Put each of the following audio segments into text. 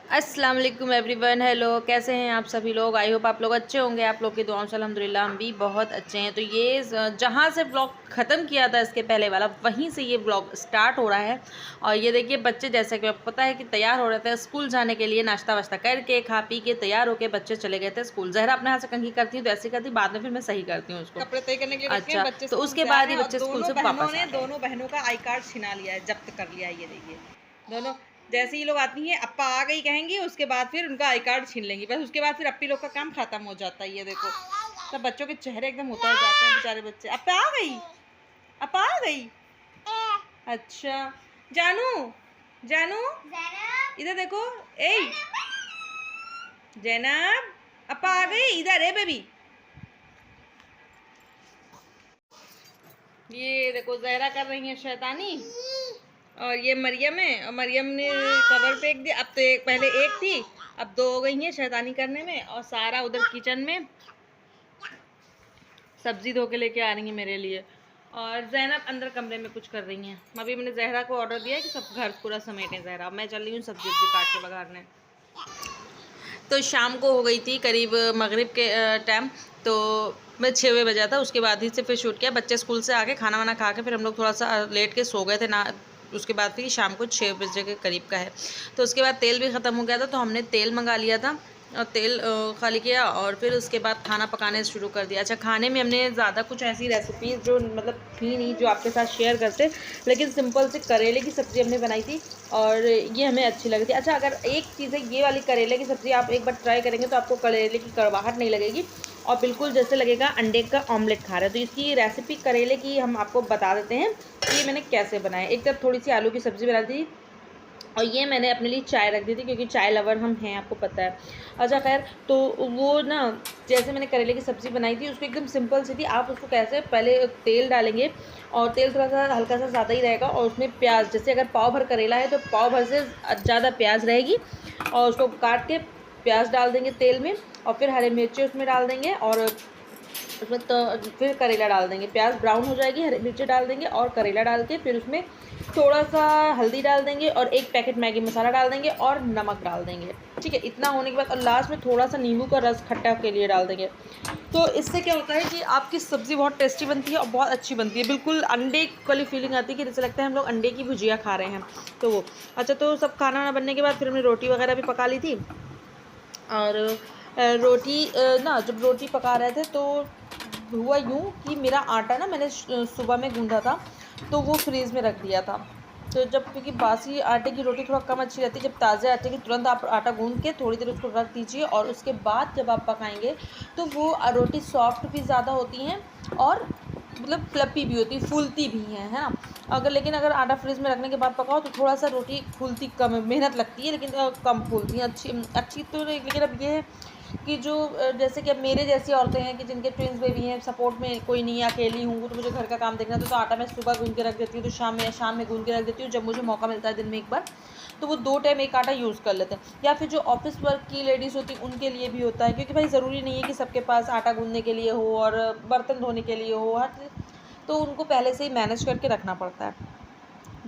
अस्सलाम वालेकुम everyone. Hello, कैसे हैं आप सभी लोग? आई होप आप लोग अच्छे होंगे। आप लोग की दुआओं से अल्हम्दुलिल्लाह हम भी बहुत अच्छे हैं। तो ये जहाँ से ब्लॉग ख़त्म किया था इसके पहले वाला, वहीं से ये ब्लॉग स्टार्ट हो रहा है। और ये देखिए बच्चे, जैसा कि आपको पता है कि तैयार हो रहे थे स्कूल जाने के लिए, नाश्ता वाश्ता करके खा पी के तैयार होकर बच्चे चले गए थे स्कूल। ज़हरा अपने हाथ से कंघी करती हूँ तो ऐसी करती, बाद में फिर मैं सही करती हूँ उसको। कपड़े तय करने के लिए रखे हैं। अच्छा, बच्चे तो स्कूल उसके से आ बाद रहे ही हैं और बच्चे स्कूल दोनों से बहनों वापस ने आ गए। दोनों बहनों का आई कार्ड छिना लिया है, जब्त कर लिया है। ये देखिए दोनों, जैसे ही लोग आती हैं अप्पा आ गई कहेंगी, उसके बाद फिर उनका आई कार्ड छीन लेंगी। बस उसके बाद फिर अप्पी लोग का काम खत्म हो जाता है। ये देखो सब बच्चों के चेहरे एकदम उतर जाते हैं, बेचारे बच्चे। अप्पा आ गई, अप्पा आ गई। अच्छा जानू, जानू इधर देखो। ए जैनब, अप्पा आ गई, इधर है बेबी। ये देखो ज़हरा कर रही है शैतानी, और ये मरियम है। और मरियम ने कवर फेंक दिया। अब तो पहले एक थी, अब दो हो गई हैं शैतानी करने में। और सारा उधर किचन में सब्जी धो के लेके आ रही है मेरे लिए। और जैनब अंदर कमरे में कुछ कर रही हैं। अभी मैंने ज़हरा को ऑर्डर दिया है कि सब घर पूरा समेटें। ज़हरा, मैं चल रही हूँ सब्जी वब्जी काट के बघारने। तो शाम को हो गई थी करीब मगरिब के टाइम। तो मैं 6 बजे बजा था। उसके बाद ही से फिर शूट किया। बच्चे स्कूल से आके खाना वाना खा के फिर हम लोग थोड़ा सा लेट के सो गए थे ना। उसके बाद फिर शाम को 6 बजे के करीब का है। तो उसके बाद तेल भी ख़त्म हो गया था, तो हमने तेल मंगा लिया था और तेल खाली किया और फिर उसके बाद खाना पकाने शुरू कर दिया। अच्छा, खाने में हमने ज़्यादा कुछ ऐसी रेसिपीज़ जो मतलब थी नहीं जो आपके साथ शेयर करते, लेकिन सिंपल से करेले की सब्ज़ी हमने बनाई थी और ये हमें अच्छी लगी थी। अच्छा, अगर एक चीज़ है, ये वाली करेले की सब्ज़ी आप एक बार ट्राई करेंगे तो आपको करेले की कड़वाहट नहीं लगेगी और बिल्कुल जैसे लगेगा अंडे का ऑमलेट खा रहे हैं। तो इसकी रेसिपी करेले की हम आपको बता देते हैं कि मैंने कैसे बनाया। एक तरफ थोड़ी सी आलू की सब्ज़ी बना दी और ये मैंने अपने लिए चाय रख दी थी क्योंकि चाय लवर हम हैं, आपको पता है। अच्छा खैर, तो वो ना, जैसे मैंने करेले की सब्ज़ी बनाई थी उसको एकदम सिंपल सी थी। आप उसको कैसे, पहले तेल डालेंगे और तेल थोड़ा सा हल्का सा ज़्यादा ही रहेगा और उसमें प्याज, जैसे अगर पाव भर करेला है तो पाव भर से ज़्यादा प्याज रहेगी और उसको काट के प्याज डाल देंगे तेल में और फिर हरी मिर्ची उसमें डाल देंगे और उसमें तो फिर करेला डाल देंगे। प्याज ब्राउन हो जाएगी, हरी मिर्ची डाल देंगे और करेला डाल के फिर उसमें थोड़ा सा हल्दी डाल देंगे और एक पैकेट मैगी मसाला डाल देंगे और नमक डाल देंगे। ठीक है, इतना होने के बाद और लास्ट में थोड़ा सा नींबू का रस खट्टा के लिए डाल देंगे। तो इससे क्या होता है कि आपकी सब्ज़ी बहुत टेस्टी बनती है और बहुत अच्छी बनती है। बिल्कुल अंडे वाली फीलिंग आती है कि जैसे लगता है हम लोग अंडे की भुजिया खा रहे हैं। तो वो अच्छा, तो सब खाना वाना बनने के बाद फिर हमने रोटी वगैरह भी पका ली थी। और रोटी ना, जब रोटी पका रहे थे तो हुआ यूँ कि मेरा आटा ना, मैंने सुबह में गूँधा था तो वो फ्रीज़ में रख दिया था। तो जब, क्योंकि बासी आटे की रोटी थोड़ा कम अच्छी रहती है, जब ताज़े आटे की तुरंत आप आटा गूँध के थोड़ी देर उसको रख दीजिए और उसके बाद जब आप पकाएंगे तो वो रोटी सॉफ्ट भी ज़्यादा होती हैं और मतलब फ्लपी भी होती, फूलती भी हैं, है ना। अगर लेकिन अगर आटा फ्रिज में रखने के बाद पकाओ तो थोड़ा सा रोटी फूलती कम है, मेहनत लगती है लेकिन कम फूलती हैं। अच्छी अच्छी तो नहीं, लेकिन अब ये है कि जो जैसे कि अब मेरे जैसी औरतें हैं कि जिनके ट्विन्स बेबी हैं, सपोर्ट में कोई नहीं है, अकेली हूँ, तो मुझे घर का काम देखना था, तो आटा मैं सुबह गूँध के रख देती हूँ, तो शाम में गूँध के रख देती हूँ। जब मुझे मौका मिलता है दिन में एक बार, तो वो 2 टाइम एक आटा यूज़ कर लेते हैं। या फिर जो ऑफिस वर्क की लेडीज़ होती हैं उनके लिए भी होता है, क्योंकि भाई ज़रूरी नहीं है कि सबके पास आटा गूँधने के लिए हो और बर्तन धोने के लिए हो, हर तो उनको पहले से ही मैनेज करके रखना पड़ता है।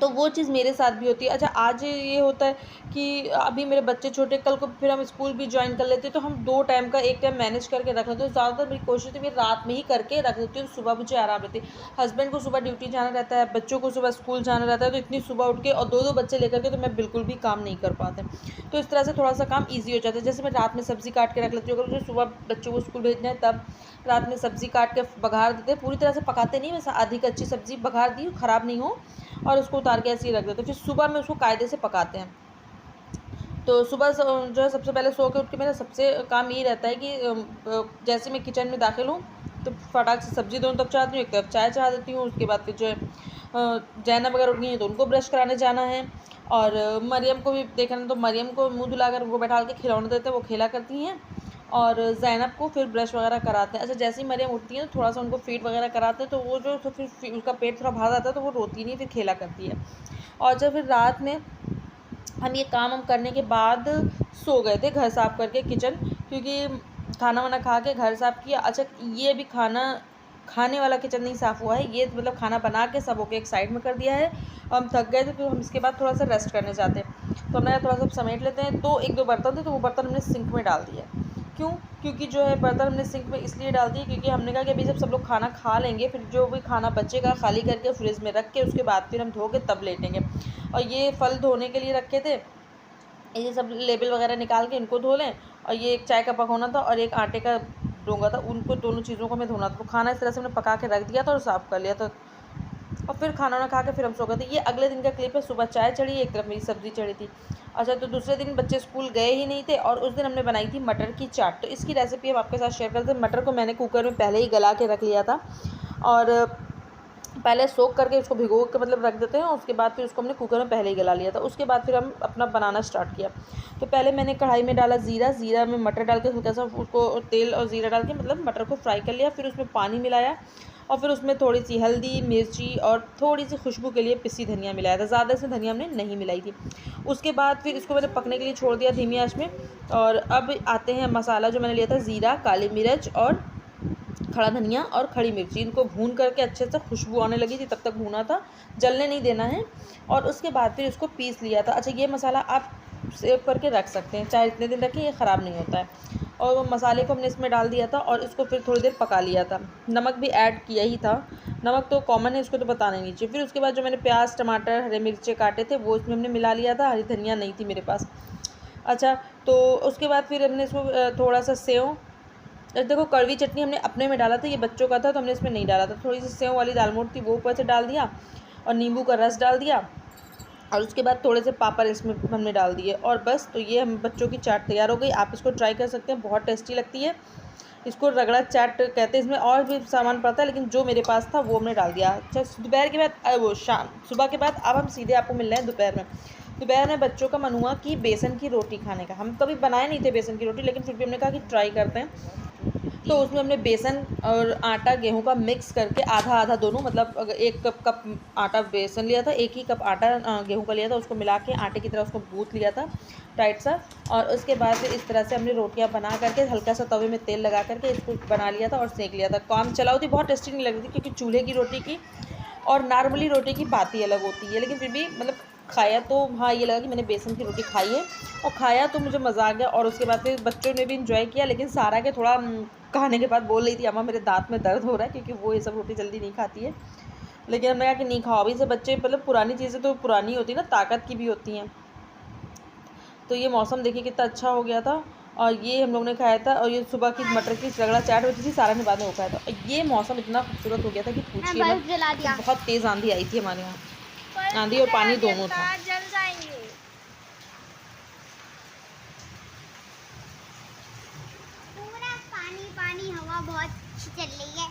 तो वो चीज़ मेरे साथ भी होती है। अच्छा, आज ये होता है कि अभी मेरे बच्चे छोटे, कल को फिर हम स्कूल भी जॉइन कर लेते हैं, तो हम 2 टाइम का एक टाइम मैनेज करके रख लेते हैं। तो ज़्यादातर मेरी कोशिश है मैं रात में ही करके रख देती हूँ, सुबह मुझे आराम रहती है। हस्बैंड को सुबह ड्यूटी जाना रहता है, बच्चों को सुबह स्कूल जाना रहता है, तो इतनी सुबह उठ के और 2-2 बच्चे लेकर के तो मैं बिल्कुल भी काम नहीं कर पाते। तो इस तरह से थोड़ा सा काम ईज़ी हो जाता है। जैसे मैं रात में सब्ज़ी काट के रख लेती हूँ, अगर मुझे सुबह बच्चों को स्कूल भेजना है तब रात में सब्ज़ी काट के बघार देते हैं। पूरी तरह से पकाते नहीं, बस आधी कच्ची सब्ज़ी बघार दी, ख़राब नहीं हो, और उसको उतार के ऐसे ही रख देते हैं। फिर सुबह में उसको कायदे से पकाते हैं। तो सुबह जो है सबसे पहले सो के उठ के मेरा सबसे काम यही रहता है कि जैसे मैं किचन में दाखिल हूँ तो फटाक से सब्ज़ी दोनों तरफ चढ़ाती हूँ, एक तरफ चाय चढ़ा देती हूँ। उसके बाद फिर जो है जैनब अगर उठ गई है तो उनको ब्रश कराने जाना है और मरियम को भी देखना है, तो मरियम को मुँह धुलाकर उनको बैठा के खिलौने देते हैं, वो खेला करती हैं और ज़ैनब को फिर ब्रश वगैरह कराते हैं। अच्छा, जैसे ही मरियम उठती है तो थोड़ा सा उनको फीड वगैरह कराते हैं, तो वो जो तो फिर उसका पेट थोड़ा भर जाता है तो वो रोती नहीं, फिर खेला करती है। और जब फिर रात में हम ये काम हम करने के बाद सो गए थे, घर साफ़ करके किचन, क्योंकि खाना वाना खा के घर साफ़ किया। अच्छा, ये अभी खाना खाने वाला किचन नहीं साफ़ हुआ है, ये मतलब खाना बना के सब ओके एक साइड में कर दिया है। हम थक गए थे तो हम इसके बाद थोड़ा सा रेस्ट करने जाते हैं। तो हमने थोड़ा सा समेट लेते हैं। तो 1-2 बर्तन थे तो वो बर्तन हमने सिंक में डाल दिया। क्यों? क्योंकि जो है बर्तन हमने सिंक में इसलिए डाल दिए क्योंकि हमने कहा कि अभी जब सब लोग खाना खा लेंगे, फिर जो भी खाना बचेगा खाली करके फ्रिज में रख के उसके बाद फिर हम धो के तब लेटेंगे। और ये फल धोने के लिए रखे थे, ये सब लेबल वगैरह निकाल के इनको धो लें। और ये एक चाय का भगोना था और एक आटे का डोंगा था, उनको दोनों चीज़ों को हमें धोना था। तो खाना इस तरह से हमने पका के रख दिया था और साफ़ कर लिया था। और फिर खाना वाना खा के फिर हम सो गए थे। ये अगले दिन का क्लिप है। सुबह चाय चढ़ी, एक तरफ मेरी सब्ज़ी चढ़ी थी। अच्छा, तो दूसरे दिन बच्चे स्कूल गए ही नहीं थे और उस दिन हमने बनाई थी मटर की चाट। तो इसकी रेसिपी हम आपके साथ शेयर करते हैं। मटर को मैंने कुकर में पहले ही गला के रख लिया था और पहले सोख करके उसको भिगो के मतलब रख देते हैं और उसके बाद फिर उसको हमने कुकर में पहले ही गला लिया था। उसके बाद फिर हम अपना बनाना स्टार्ट किया। तो पहले मैंने कढ़ाई में डाला ज़ीरा में मटर डाल के हल्का सा उसको तेल और ज़ीरा डाल के मतलब मटर को फ्राई कर लिया। फिर उसमें पानी मिलाया और फिर उसमें थोड़ी सी हल्दी, मिर्ची और थोड़ी सी खुशबू के लिए पिसी धनिया मिलाया था। ज़्यादा से धनिया हमने नहीं मिलाई थी। उसके बाद फिर इसको मैंने पकने के लिए छोड़ दिया धीमी आँच में। और अब आते हैं मसाला जो मैंने लिया था, ज़ीरा, काली मिर्च और खड़ा धनिया और खड़ी मिर्ची। इनको भून करके अच्छे से खुशबू आने लगी थी तब तक भूना था, जलने नहीं देना है। और उसके बाद फिर इसको पीस लिया था। अच्छा, ये मसाला आप सेव करके रख सकते हैं, चाहे इतने दिन रखें, ये ख़राब नहीं होता है। और वो मसाले को हमने इसमें डाल दिया था और इसको फिर थोड़ी देर पका लिया था। नमक भी ऐड किया ही था, नमक तो कॉमन है, इसको तो बताना ही नहीं चाहिए। फिर उसके बाद जो मैंने प्याज, टमाटर, हरे मिर्चे काटे थे वो इसमें हमने मिला लिया था। हरी धनिया नहीं थी मेरे पास। अच्छा, तो उसके बाद फिर हमने इसको थोड़ा सा सेव, देखो कड़वी चटनी हमने अपने में डाला था, ये बच्चों का था तो हमने इसमें नहीं डाला था। थोड़ी सी सेव वाली दाल मोठ थी वो ऊपर से डाल दिया और नींबू का रस डाल दिया और उसके बाद थोड़े से पापड़ इसमें हमने डाल दिए और बस। तो ये हम बच्चों की चाट तैयार हो गई। आप इसको ट्राई कर सकते हैं, बहुत टेस्टी लगती है। इसको रगड़ा चाट कहते हैं। इसमें और भी सामान पड़ता है लेकिन जो मेरे पास था वो हमने डाल दिया। अच्छा, दोपहर के बाद वो शाम सुबह के बाद अब हम सीधे आपको मिल रहे हैं दोपहर में। दोपहर में बच्चों का मन हुआ कि बेसन की रोटी खाने का। हम कभी बनाए नहीं थे बेसन की रोटी, लेकिन फिर भी हमने कहा कि ट्राई करते हैं। तो उसमें हमने बेसन और आटा गेहूं का मिक्स करके आधा आधा दोनों, मतलब 1 कप आटा बेसन लिया था, 1 ही कप आटा गेहूं का लिया था, उसको मिला के आटे की तरह उसको गूँथ लिया था टाइट सा। और उसके बाद फिर इस तरह से हमने रोटियां बना करके हल्का सा तवे में तेल लगा करके इसको बना लिया था और सेंक लिया था। काम चलाओ थी, बहुत टेस्टी नहीं लग रही थी क्योंकि चूल्हे की रोटी की और नॉर्मली रोटी की बात ही अलग होती है। लेकिन फिर भी मतलब खाया तो हाँ, ये लगा कि मैंने बेसन की रोटी खाई है और खाया तो मुझे मज़ा आ गया। और उसके बाद फिर बच्चों ने भी इंजॉय किया। लेकिन सारा के थोड़ा खाने के बाद बोल रही थी, अम्मा मेरे दांत में दर्द हो रहा है, क्योंकि वो ये सब रोटी जल्दी नहीं खाती है। लेकिन हमने कहा कि नहीं खाओ, अभी से बच्चे मतलब पुरानी चीज़ें तो पुरानी होती है ना, ताकत की भी होती हैं। तो ये मौसम देखिए कितना अच्छा हो गया था और ये हम लोग ने खाया था। और ये सुबह की मटर की रगड़ा चाट होती थी, सारा ने बाद में वो खाया था। और ये मौसम इतना खूबसूरत हो गया था कि पूछिए मत। तो बहुत तेज़ आंधी आई थी हमारे यहाँ, आंधी और पानी दोनों था। जल जाएंगे। पूरा पानी पानी, हवा बहुत अच्छी चल रही है।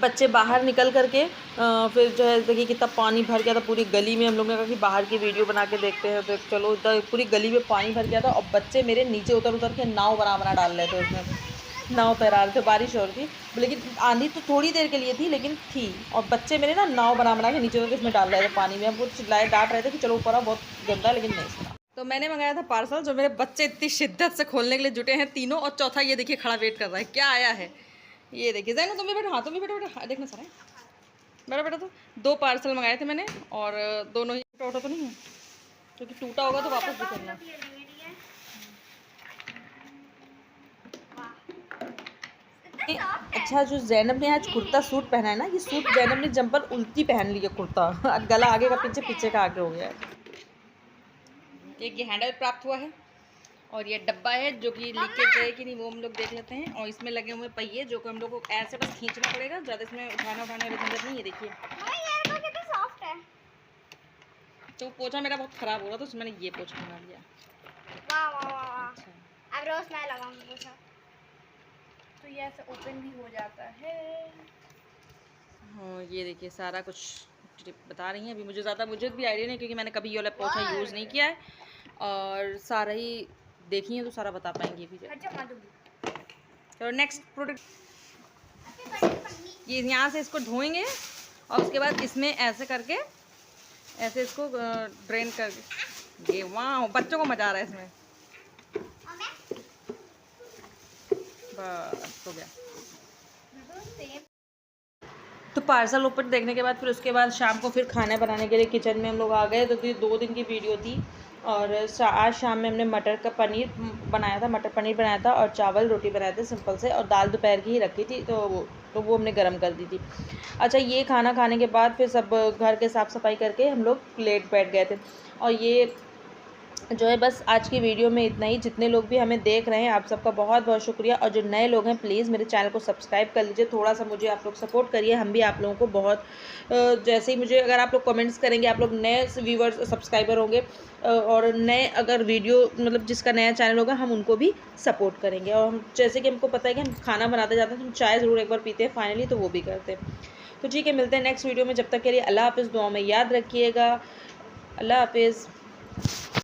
बच्चे बाहर निकल करके फिर जो है देखिए कितना पानी भर गया था पूरी गली में। हम लोग ने कहा कि बाहर की वीडियो बना के देखते हैं, तो चलो इधर पूरी गली में पानी भर गया था और बच्चे मेरे नीचे उतर उतर के नाव बना डाल रहे थे उसमें, नाव तैरा रहे थे। बारिश हो रही थी लेकिन आंधी तो थोड़ी देर के लिए थी लेकिन थी। और बच्चे मेरे ना नाव बना के नीचे उतर के इसमें डाल रहे थे पानी में। हमको चिल्लाए डांट रहे थे कि चलो ऊपर आओ, बहुत गंदा है, लेकिन नहीं सुना। तो मैंने मंगाया था पार्सल, जो मेरे बच्चे इतनी शिद्दत से खोलने के लिए जुटे हैं तीनों। और चौथा ये देखिए खड़ा वेट कर रहा है, क्या आया है ये देखिए। जैनो तुम भी बैठो, हाँ तुम भी बैठो, बैठो देखना सारा बैठो बैठो। तो 2 पार्सल मंगाए थे मैंने और दोनों ही टूटा तो नहीं है, क्योंकि टूटा होगा तो वापस भी करना। अच्छा, जो जैनब ने आज कुर्ता सूट पहना है ना, ये सूट जैनब ने जंपर उल्टी पहन लिया, कुर्ता गला आगे का पीछे, पीछे का आगे हो गया है। एक ये हैंडल प्राप्त हुआ है और ये डब्बा है जो कि लीकेज है कि नहीं वो हम लोग देख लेते हैं। और इसमें लगे हुए पहिए जो कि हम लोग को ऐसे बस खींचना पड़ेगा, ज़्यादा इसमें उठाने वाली झंझट नहीं है। देखिए कितना सॉफ्ट है। तो पोछा मेरा बहुत ख़राब हो रहा था, तो मैंने ये पोछा बना लिया। वाह वाह वाह। अच्छा, अब रोज मैं लगाऊंगी पोछा, तो ये ऐसे ओपन भी हो जाता है। हाँ ये देखिए सारा कुछ बता रही हैं। अभी मुझे भी आइडिया नहीं, क्योंकि मैंने कभी ये वाला पोछा यूज़ नहीं किया है और सारा ही देखी है तो सारा बता पाएंगे भी। चलो नेक्स्ट प्रोडक्ट, ये यहाँ से इसको धोएंगे और उसके बाद इसमें ऐसे करके ऐसे इसको ड्रेन करके, ये वाह बच्चों को मजा आ रहा है इसमें। बस हो गया। तो पार्सल ओपन देखने के बाद फिर उसके बाद शाम को फिर खाना बनाने के लिए किचन में हम लोग आ गए। तो 2 दिन की वीडियो थी और आज शाम में हमने मटर का पनीर बनाया था, मटर पनीर बनाया था और चावल रोटी बनाए थे सिंपल से, और दाल दोपहर की ही रखी थी तो वो हमने गर्म कर दी थी। अच्छा, ये खाना खाने के बाद फिर सब घर के साफ़ सफाई करके हम लोग लेट बैठ गए थे। और ये जो है बस आज की वीडियो में इतना ही। जितने लोग भी हमें देख रहे हैं आप सबका बहुत बहुत शुक्रिया, और जो नए लोग हैं प्लीज़ मेरे चैनल को सब्सक्राइब कर लीजिए, थोड़ा सा मुझे आप लोग सपोर्ट करिए। हम भी आप लोगों को बहुत जैसे ही मुझे अगर आप लोग कमेंट्स करेंगे, आप लोग नए व्यूवर्स सब्सक्राइबर होंगे और नए अगर वीडियो मतलब जिसका नया चैनल होगा हम उनको भी सपोर्ट करेंगे। और हम जैसे कि हमको पता है कि हम खाना बनाते जाते हैं तो हम चाय ज़रूर एक बार पीते हैं फाइनली, तो वो भी करते हैं। तो ठीक है, मिलते हैं नेक्स्ट वीडियो में। जब तक के लिए अल्लाह हाफ़िज़, दुआ में याद रखिएगा। अल्लाह हाफ़िज़।